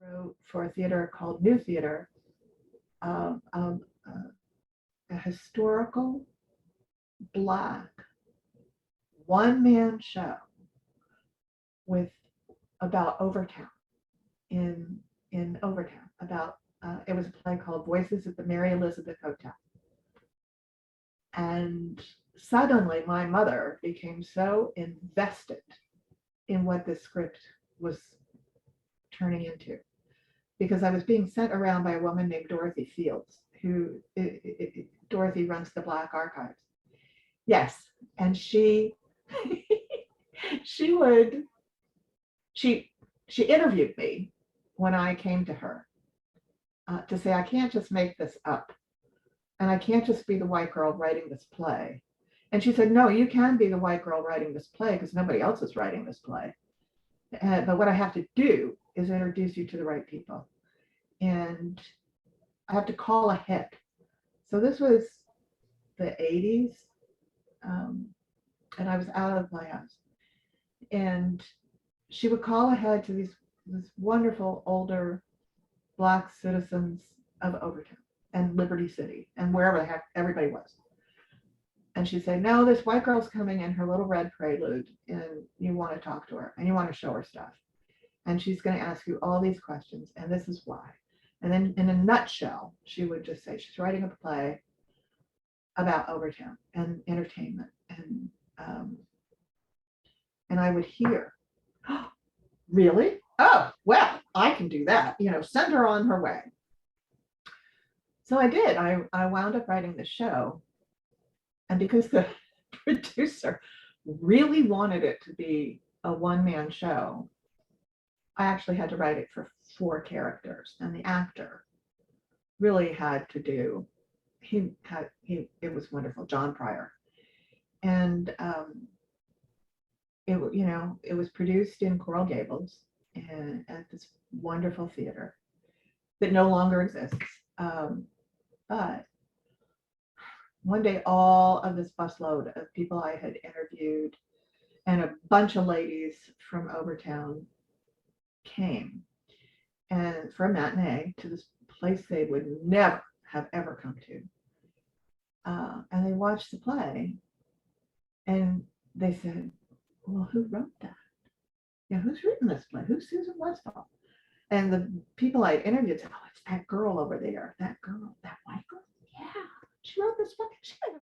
wrote for a theater called New Theater, um, um, uh, a historical Black one-man show with about Overtown in Overtown. About it was a play called Voices at the Mary Elizabeth Hotel. And suddenly my mother became so invested in what this script was turning into, because I was being sent around by a woman named Dorothy Fields, who Dorothy runs the Black Archives. Yes, and she she would she interviewed me when I came to her to say, I can't just make this up, and I can't just be the white girl writing this play. And she said, no, you can be the white girl writing this play because nobody else is writing this play. But what I have to do is introduce you to the right people. And I have to call ahead. So this was the 80s, and I was out of my house. And she would call ahead to these wonderful older Black citizens of Overtown and Liberty City and wherever the heck everybody was. And she'd say, no, this white girl's coming in her little red prelude, and you want to talk to her and you want to show her stuff. And she's going to ask you all these questions, and this is why. And then in a nutshell, she would just say she's writing a play about Overtown and entertainment. And I would hear, oh, really? Oh, well, I can do that. Send her on her way. So I did. I wound up writing the show. And because the producer really wanted it to be a one-man show, I actually had to write it for 4 characters. And the actor really had to do, it was wonderful, John Pryor. And it was produced in Coral Gables and at this wonderful theater that no longer exists. But one day, all of this busload of people I had interviewed and a bunch of ladies from Overtown came and for a matinee to this place they would never have ever come to. And they watched the play and they said, well, who wrote that? Who's written this play? Who's Susan Westfall? And the people I interviewed said, oh, it's that girl over there. That girl, that white girl. Yeah, she wrote this play. She